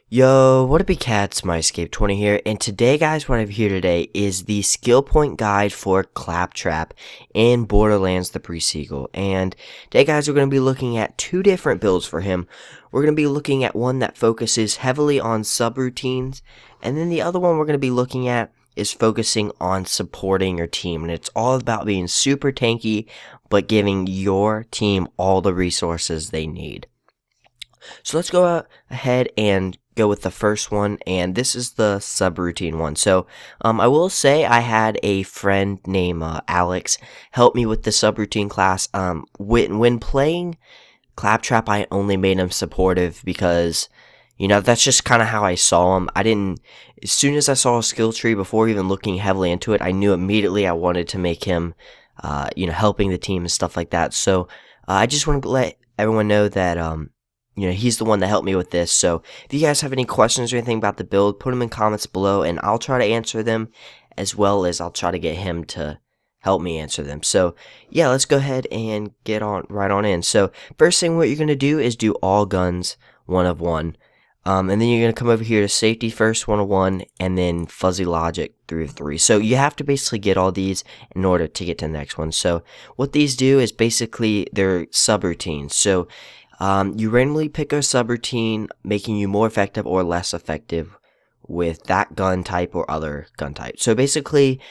Yo, what up, cats? MyEscape20 here, and today, guys, what I have here today is the skill point guide for Claptrap in Borderlands the pre-sequel. And today, guys, we're going to be looking at two different builds for him. We're going to be looking at one that focuses heavily on subroutines, and then the other one we're going to be looking at is focusing on supporting your team. And it's all about being super tanky, but giving your team all the resources they need. So let's go ahead and go with the first one, and this is the subroutine one. So I will say I had a friend named Alex help me with the subroutine class. When playing Claptrap, I only made him supportive because, you know, that's just kind of how I saw him. As soon as I saw a skill tree, before even looking heavily into it, I knew immediately I wanted to make him, helping the team and stuff like that. So I just want to let everyone know that, he's the one that helped me with this. So if you guys have any questions or anything about the build, put them in comments below, and I'll try to answer them, as well as I'll try to get him to help me answer them. So yeah, let's go ahead and get right on in. So first thing, what you're going to do is do all guns 1 of 1. And then you're going to come over here to safety first 1 of 1, and then fuzzy logic 3 of 3. So you have to basically get all these in order to get to the next one. So what these do is basically they're subroutines. So you randomly pick a subroutine, making you more effective or less effective with that gun type or other gun type. So basically,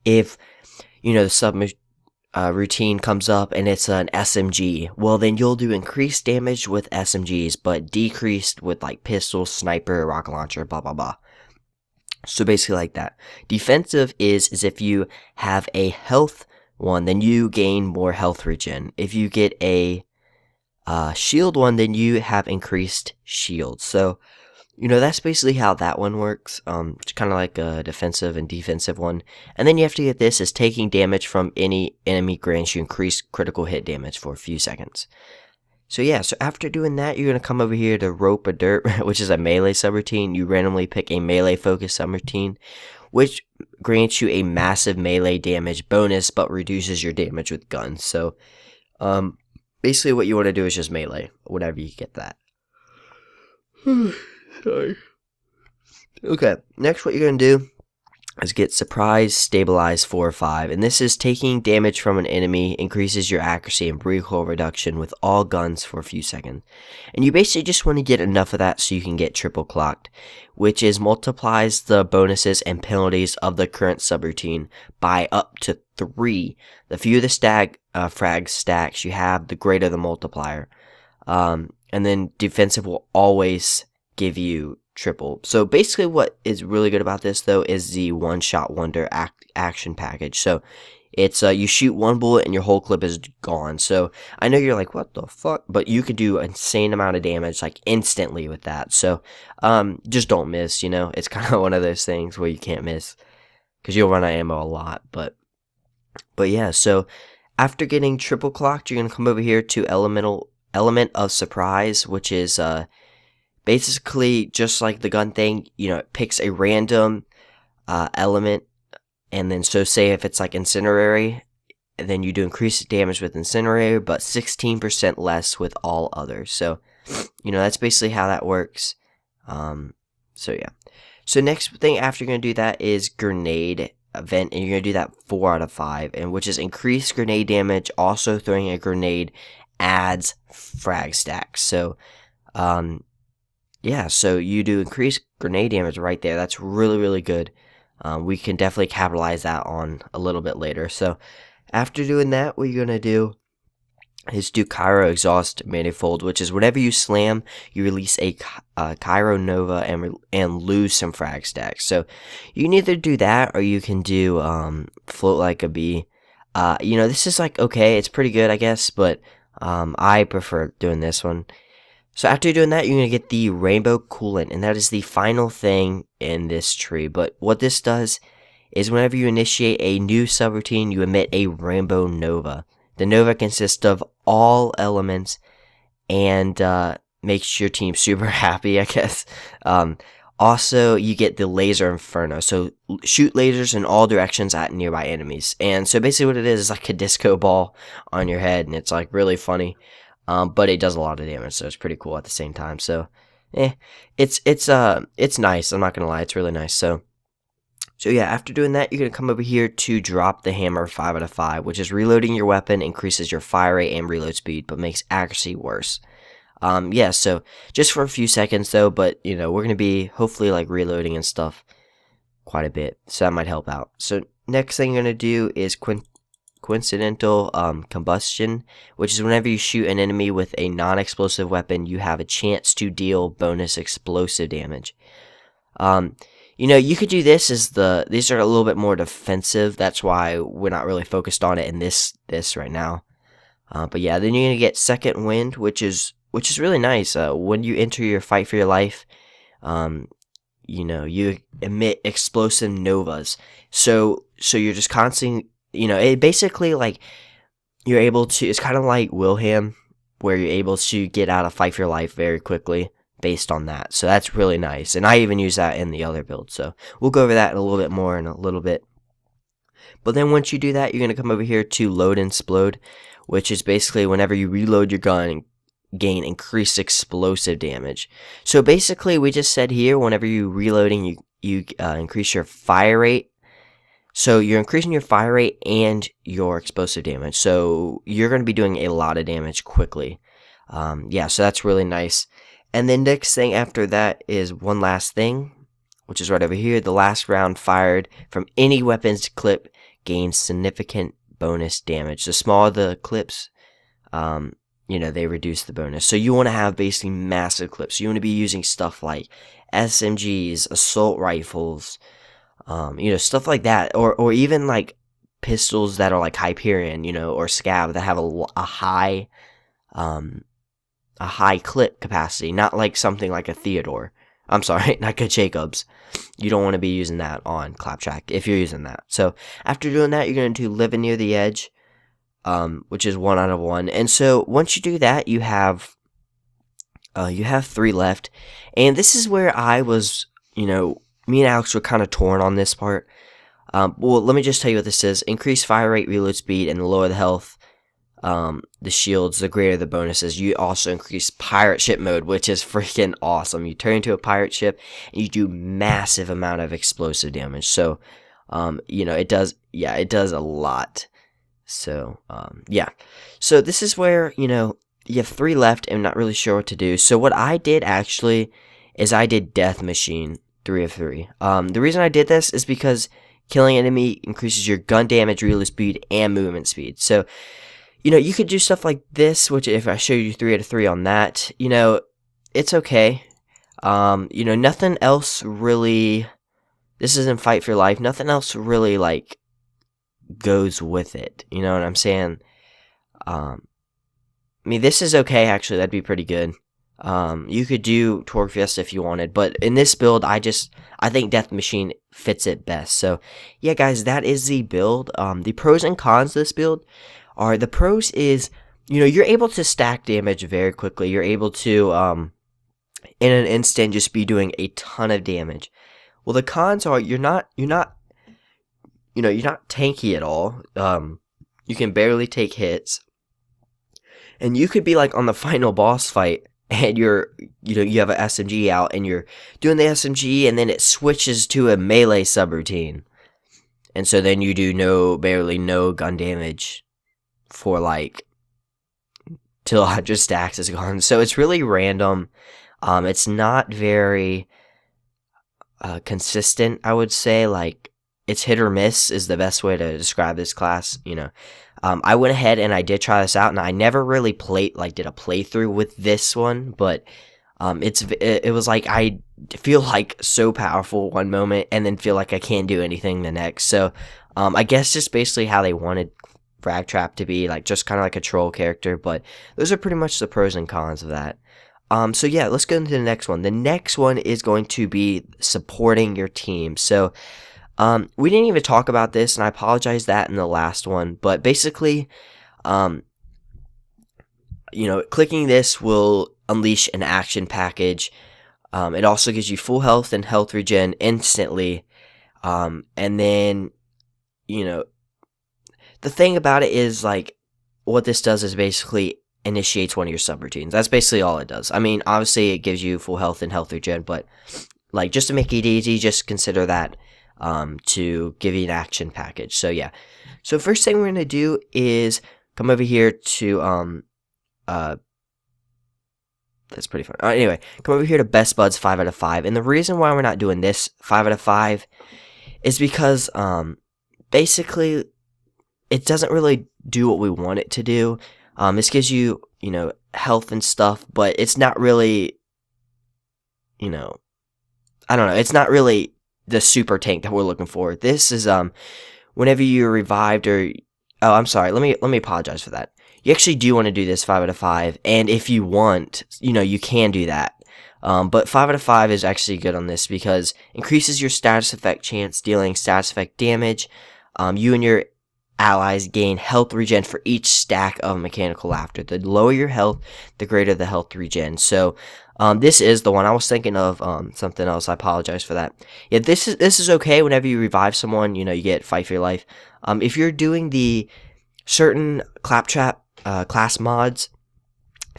if the routine comes up and it's an SMG, well, then you'll do increased damage with SMGs, but decreased with like pistol, sniper, rocket launcher, blah blah blah. So basically like that. Defensive is if you have a health one, then you gain more health regen. If you get a shield one, then you have increased shield. So that's basically how that one works. It's kind of like a defensive and defensive one. And then you have to get this as taking damage from any enemy grants you increased critical hit damage for a few seconds. So yeah, so after doing that, you're going to come over here to Rope a Dirt, which is a melee subroutine. You randomly pick a melee focused subroutine, which grants you a massive melee damage bonus, but reduces your damage with guns. So basically, what you want to do is just melee, whenever you get that. Sorry. Okay, next what you're going to do is get Surprise, Stabilize 4 or 5. And this is taking damage from an enemy, increases your accuracy and recoil reduction with all guns for a few seconds. And you basically just want to get enough of that so you can get triple clocked, which is multiplies the bonuses and penalties of the current subroutine by up to 3. The fewer the frag stacks you have, the greater the multiplier. And then defensive will always give you triple. So basically what is really good about this, though, is the one-shot wonder action package. So it's you shoot one bullet and your whole clip is gone. So I know you're like, what the fuck? But you could do an insane amount of damage like instantly with that. So just don't miss. It's kind of one of those things where you can't miss because you'll run out of ammo a lot. But yeah, so after getting triple clocked, you're gonna come over here to element of surprise, which is basically just like the gun thing. It picks a random element, and then so say if it's like incinerary, then you do increased damage with incinerary, but 16% less with all others. So that's basically how that works. So yeah. So next thing after you're gonna do that is grenade event, and you're gonna do that 4 out of 5, and which is increased grenade damage. Also, throwing a grenade adds frag stacks. So yeah, so you do increased grenade damage right there. That's really, really good. We can definitely capitalize that on a little bit later. So after doing that, what you're going to do is do Cairo Exhaust Manifold, which is whenever you slam, you release a Cairo Nova and lose some frag stacks. So you can either do that, or you can do Float Like a Bee. This is like, okay, it's pretty good, I guess, but I prefer doing this one. So after doing that, you're going to get the Rainbow Coolant, and that is the final thing in this tree. But what this does is whenever you initiate a new subroutine, you emit a Rainbow Nova. The Nova consists of all elements and makes your team super happy, I guess. Also, you get the Laser Inferno. So shoot lasers in all directions at nearby enemies. And so basically what it is like a disco ball on your head, and it's like really funny. But it does a lot of damage, so it's pretty cool at the same time. So eh, it's nice. I'm not gonna lie, it's really nice. So yeah, after doing that, you're gonna come over here to drop the hammer 5 out of 5, which is reloading your weapon increases your fire rate and reload speed, but makes accuracy worse. Yeah, so just for a few seconds though, but you know, we're gonna be hopefully like reloading and stuff quite a bit, so that might help out. So next thing you're gonna do is coincidental combustion, which is whenever you shoot an enemy with a non-explosive weapon, you have a chance to deal bonus explosive damage. You know, you could do this as these are a little bit more defensive. That's why we're not really focused on it in this right now. But yeah, then you're gonna get second wind, which is really nice. When you enter your fight for your life, you know, you emit explosive novas. So you're just constantly, you know, it basically like you're able to. It's kind of like Wilhelm, where you're able to get out of fight for your life very quickly based on that. So that's really nice, and I even use that in the other build. So we'll go over that a little bit more in a little bit. But then once you do that, you're gonna come over here to load and explode, which is basically whenever you reload your gun, gain increased explosive damage. So basically, we just said here, whenever you reloading, you increase your fire rate. So you're increasing your fire rate and your explosive damage. So you're going to be doing a lot of damage quickly. Yeah, so that's really nice. And then next thing after that is one last thing, which is right over here. The last round fired from any weapon's clip gains significant bonus damage. The smaller the clips, you know, they reduce the bonus. So you want to have basically massive clips. You want to be using stuff like SMGs, assault rifles, you know, stuff like that, or even like pistols that are like Hyperion, you know, or Scav that have a high clip capacity, not like something like a Theodore. I'm sorry, not a Jacobs. You don't want to be using that on Claptrap if you're using that. So after doing that, you're going to do living near the edge, which is 1 out of 1. And so once you do that, you have 3 left, and this is where I was, you know, me and Alex were kind of torn on this part. Well, let me just tell you what this is. Increase fire rate, reload speed, and the lower the health, the shields, the greater the bonuses. You also increase pirate ship mode, which is freaking awesome. You turn into a pirate ship, and you do massive amount of explosive damage. So, you know, it does a lot. So, yeah. So this is where, you know, you have 3 left and I'm not really sure what to do. So what I did actually is I did Death Machine 3 of 3. The reason I did this is because killing an enemy increases your gun damage, reload speed, and movement speed. So, you know, you could do stuff like this, which if I show you 3 out of 3 on that, you know, it's okay. You know, nothing else really, this isn't Fight for Life, nothing else really, like, goes with it. You know what I'm saying? I mean, this is okay, actually, that'd be pretty good. You could do Torque Fiesta if you wanted, but in this build, I think Death Machine fits it best. So, yeah, guys, that is the build. The pros and cons of this build are, the pros is, you know, you're able to stack damage very quickly. You're able to, in an instant, just be doing a ton of damage. Well, the cons are, you're not tanky at all. You can barely take hits. And you could be like on the final boss fight and you have an SMG out and you're doing the SMG and then it switches to a melee subroutine. And so then you do barely no gun damage for like till 100 stacks is gone. So it's really random. It's not very consistent, I would say. Like, it's hit or miss is the best way to describe this class, you know. I went ahead and I did try this out, and I never really did a playthrough with this one, but it was like I feel like so powerful one moment and then feel like I can't do anything the next. So I guess just basically how they wanted Claptrap to be, like just kind of like a troll character, but those are pretty much the pros and cons of that. So yeah, let's go into the next one. The next one is going to be supporting your team. So we didn't even talk about this, and I apologize that in the last one, but basically, you know, clicking this will unleash an action package. It also gives you full health and health regen instantly. And then, you know, the thing about it is, like, what this does is basically initiates one of your subroutines. That's basically all it does. I mean, obviously it gives you full health and health regen, but like just to make it easy, just consider that to give you an action package. So yeah. So first thing we're gonna do is come over here to that's pretty fun. Anyway, come over here to Best Buds 5 out of 5. And the reason why we're not doing this 5 out of 5 is because basically it doesn't really do what we want it to do. This gives you, you know, health and stuff, but it's not really, you know, I don't know. It's not really the super tank that we're looking for. This is whenever you're revived or oh, I'm sorry. Let me apologize for that. You actually do want to do this 5 out of 5, and if you want, you know, you can do that. But 5 out of 5 is actually good on this because increases your status effect chance, dealing status effect damage. You and your allies gain health regen for each stack of mechanical laughter. The lower your health, the greater the health regen. So this is the one. I was thinking of something else. I apologize for that. Yeah, this is okay whenever you revive someone. You know, you get fight for your life. If you're doing the certain Claptrap class mods,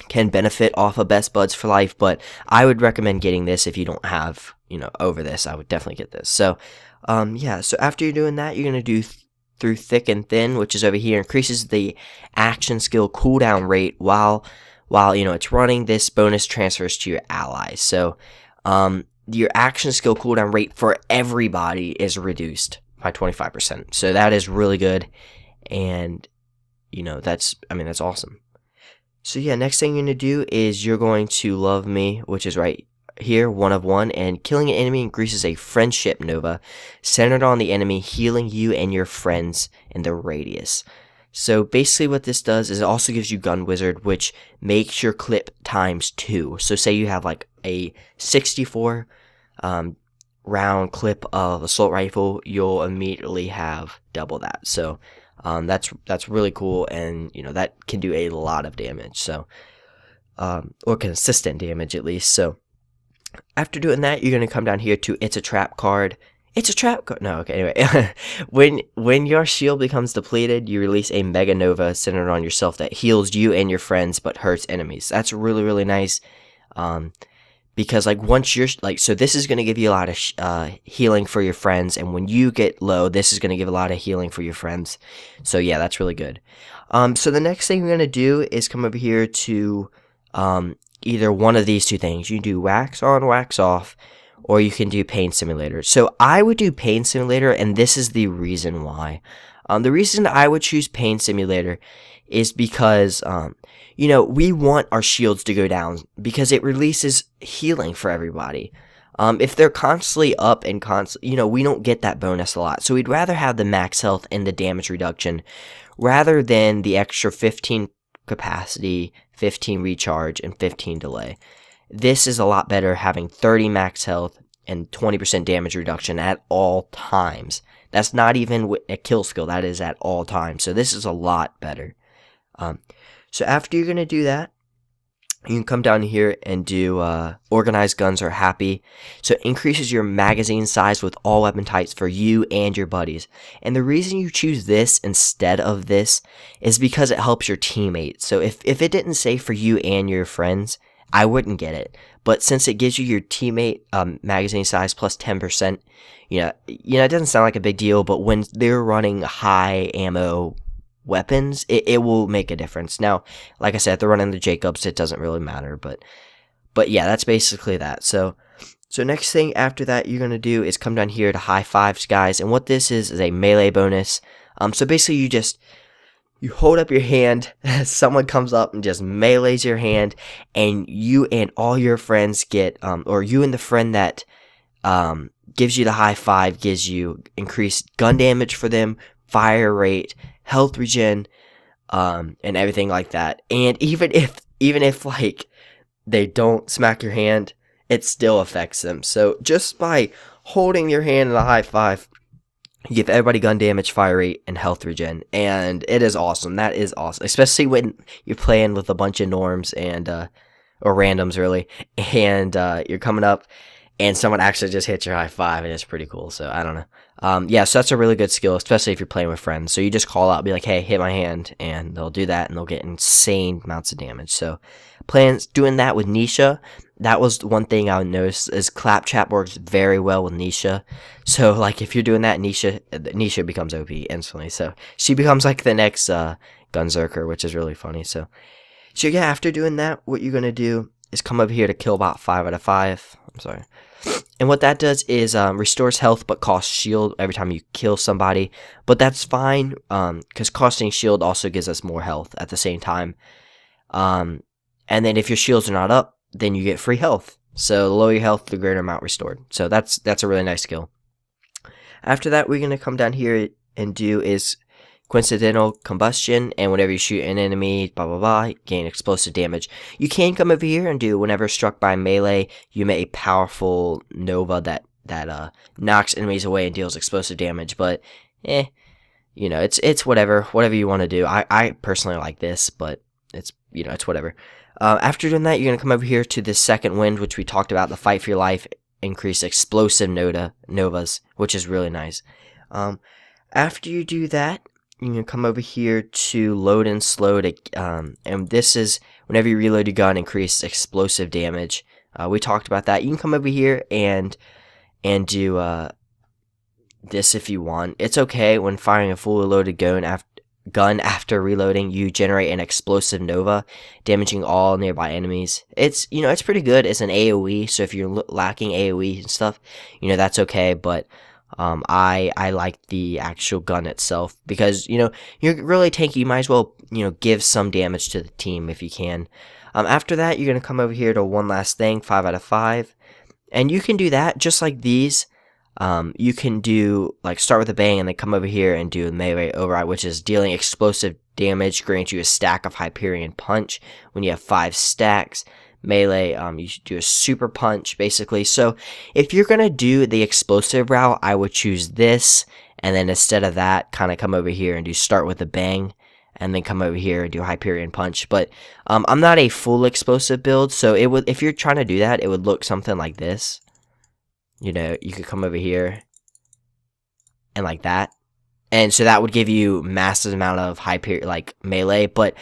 can benefit off of Best Buds for Life, but I would recommend getting this if you don't have, you know, over this. I would definitely get this. So yeah, so after you're doing that, you're going to do through Thick and Thin, which is over here, increases the action skill cooldown rate while you know it's running. This bonus transfers to your allies. So your action skill cooldown rate for everybody is reduced by 25%. So that is really good, and you know that's awesome. So yeah, next thing you're going to do is you're going to Love Me, which is right here, 1 of 1, and killing an enemy increases a friendship nova centered on the enemy, healing you and your friends in the radius. So basically what this does is it also gives you Gun Wizard, which makes your clip times 2. So say you have like a 64 round clip of assault rifle, you'll immediately have double that. So that's really cool, and you know that can do a lot of damage. So or consistent damage at least. So after doing that, you're gonna come down here to It's a Trap card. It's a trap card. No, okay. Anyway, when your shield becomes depleted, you release a Mega Nova centered on yourself that heals you and your friends but hurts enemies. That's really nice. Because like once you're like, so this is going to give you a lot of healing for your friends, and when you get low, this is going to give a lot of healing for your friends. So yeah, that's really good. So the next thing we're going to do is come over here to either one of these two things. You can do Wax On, Wax Off, or you can do Pain Simulator. So I would do Pain Simulator, and this is the reason why. The reason I would choose Pain Simulator is because you know, we want our shields to go down because it releases healing for everybody. If they're constantly up and constantly, you know, we don't get that bonus a lot. So we'd rather have the max health and the damage reduction rather than the extra 15 capacity, 15 recharge, and 15 delay. This is a lot better having 30 max health and 20% damage reduction at all times. That's not even a kill skill. That is at all times. So this is a lot better. So after you're going to do that, you can come down here and do Organized Guns Are Happy. So it increases your magazine size with all weapon types for you and your buddies. And the reason you choose this instead of this is because it helps your teammates. So if it didn't say for you and your friends, I wouldn't get it. But since it gives you your teammate magazine size plus 10%, you know, it doesn't sound like a big deal, but when they're running high ammo weapons, it will make a difference. Now, like I said, if they're running the Jacobs, it doesn't really matter, but yeah, that's basically that. So next thing after that you're going to do is come down here to High Fives, guys, and what this is a melee bonus. So basically you hold up your hand, someone comes up and just melees your hand, and you and all your friends get, or you and the friend that gives you the high five gives you increased gun damage for them, fire rate, health regen, and everything like that. And even if like they don't smack your hand, it still affects them. So just by holding your hand in a high five, you give everybody gun damage, fire rate, and health regen, and it is awesome. That is awesome, especially when you're playing with a bunch of norms and or randoms really, and you're coming up and someone actually just hits your high five, and it's pretty cool. So I don't know. Yeah, so that's a really good skill, especially if you're playing with friends. So you just call out, be like, "Hey, hit my hand," and they'll do that, and they'll get insane amounts of damage. So doing that with Nisha, that was one thing I would notice is Claptrap works very well with Nisha. So like if you're doing that, Nisha becomes OP instantly. So she becomes like the next Gunzerker, which is really funny. So yeah, after doing that, what you're gonna do is come over here to Killbot 5 out of 5. I'm sorry. And what that does is restores health but costs shield every time you kill somebody. But that's fine because costing shield also gives us more health at the same time. And then if your shields are not up, then you get free health. So the lower your health, the greater amount restored. So that's a really nice skill. After that, we're going to come down here and do is coincidental combustion, and whenever you shoot an enemy, blah blah blah, gain explosive damage. You can come over here and do whenever struck by melee, you make a powerful nova that knocks enemies away and deals explosive damage. But you know, it's whatever you want to do. I personally like this, but it's it's whatever. After doing that, you're gonna come over here to the second wind, which we talked about, the fight for your life, increase explosive novas, which is really nice. After you do that, you can come over here to load and slow to, and this is whenever you reload your gun, increase explosive damage. We talked about that. You can come over here and do this if you want. It's okay when firing a fully loaded gun after reloading, you generate an explosive nova, damaging all nearby enemies. It's it's pretty good. It's an AOE, so if you're lacking AOE and stuff, that's okay. But I like the actual gun itself because you're really tanky. You might as well give some damage to the team if you can. After that, you're gonna come over here to one last thing, 5 out of 5, and you can do that just like these. You can do like start with a bang and then come over here and do melee override, which is dealing explosive damage, grants you a stack of Hyperion Punch when you have 5 stacks. Melee, you should do a super punch basically. So if you're gonna do the explosive route, I would choose this, and then instead of that, kind of come over here and do start with a bang, and then come over here and do Hyperion Punch. But I'm not a full explosive build, so if you're trying to do that, it would look something like this. You could come over here and like that, and so that would give you massive amount of melee. But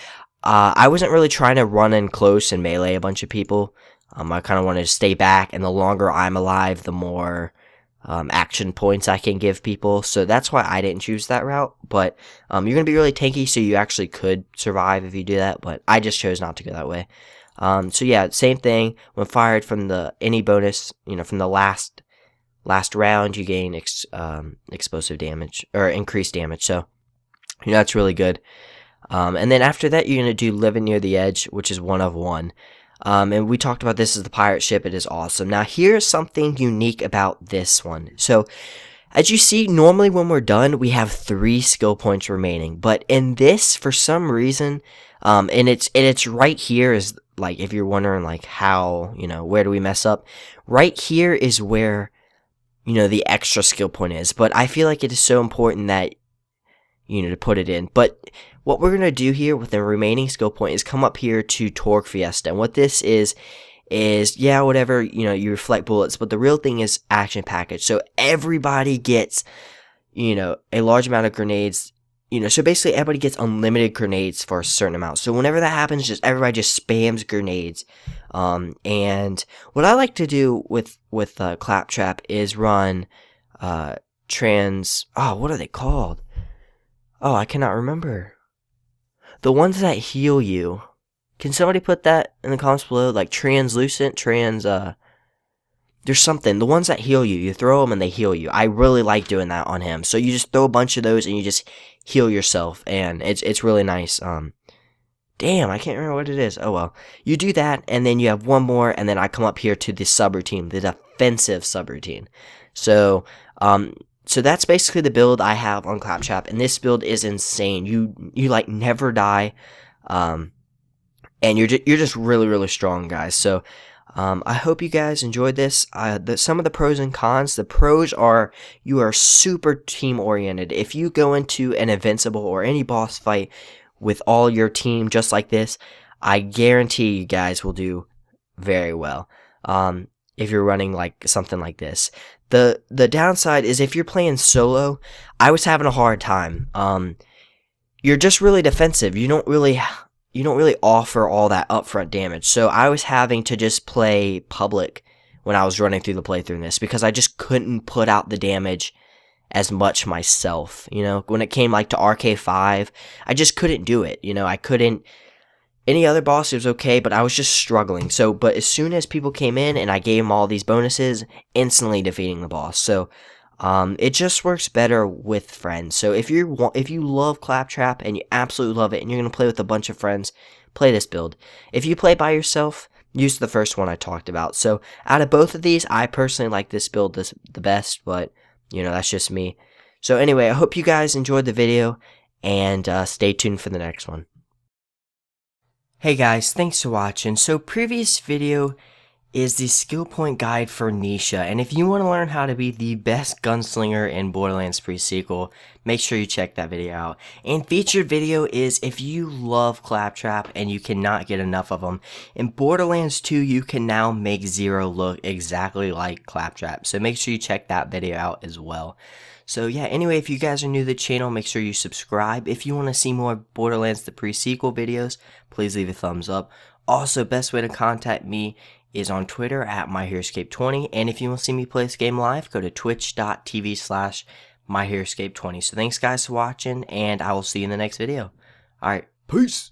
I wasn't really trying to run in close and melee a bunch of people. I kind of wanted to stay back, and the longer I'm alive, the more action points I can give people. So that's why I didn't choose that route. But you're going to be really tanky, so you actually could survive if you do that. But I just chose not to go that way. So yeah, same thing. When fired from any bonus, from the last round, you gain explosive damage or increased damage. So that's really good. And then after that, you're going to do Living Near the Edge, which is 1 of 1. And we talked about this as the pirate ship. It is awesome. Now, here's something unique about this one. So, as you see, normally when we're done, we have 3 skill points remaining. But in this, for some reason, and it's right here is, like, if you're wondering, like, how, where do we mess up? Right here is where, the extra skill point is. But I feel like it is so important that, to put it in. But what we're going to do here with the remaining skill point is come up here to Torque Fiesta. And what this is yeah, whatever, you reflect bullets, but the real thing is action package. So everybody gets, a large amount of grenades, so basically everybody gets unlimited grenades for a certain amount. So whenever that happens, everybody just spams grenades. And what I like to do with Claptrap is run, what are they called? Oh, I cannot remember. The ones that heal you. Can somebody put that in the comments below? Like translucent, there's something. The ones that heal you. You throw them and they heal you. I really like doing that on him. So you just throw a bunch of those and you just heal yourself. And it's really nice. Damn, I can't remember what it is. Oh well. You do that and then you have one more. And then I come up here to the subroutine. The defensive subroutine. So that's basically the build I have on Claptrap, and this build is insane. You like never die, and you're just really really strong, guys. So I hope you guys enjoyed this. Some of the pros and cons. The pros are you are super team oriented. If you go into an invincible or any boss fight with all your team just like this, I guarantee you guys will do very well. if you're running like something like this. The downside is if you're playing solo, I was having a hard time. You're just really defensive. You don't really offer all that upfront damage. So I was having to just play public when I was running through the playthrough in this because I just couldn't put out the damage as much myself. You know, when it came like to RK5, I just couldn't do it. You know, I couldn't. Any other boss, it was okay, but I was just struggling. So, but as soon as people came in and I gave them all these bonuses, instantly defeating the boss. So, it just works better with friends. So if you love Claptrap and you absolutely love it, and you're gonna play with a bunch of friends, play this build. If you play by yourself, use the first one I talked about. So out of both of these, I personally like this build the best, but you know that's just me. So anyway, I hope you guys enjoyed the video, and stay tuned for the next one. Hey guys, thanks for watching. So previous video is the skill point guide for Nisha, and if you want to learn how to be the best gunslinger in Borderlands pre-sequel, make sure you check that video out. And featured video is if you love Claptrap and you cannot get enough of them. In Borderlands 2, you can now make Zero look exactly like Claptrap, so make sure you check that video out as well. So yeah, anyway, if you guys are new to the channel, make sure you subscribe. If you want to see more Borderlands the pre-sequel videos, please leave a thumbs up. Also, best way to contact me is on Twitter at MyHeroescape20. And if you want to see me play this game live, go to twitch.tv/MyHeroescape20. So thanks guys for watching, and I will see you in the next video. Alright, peace!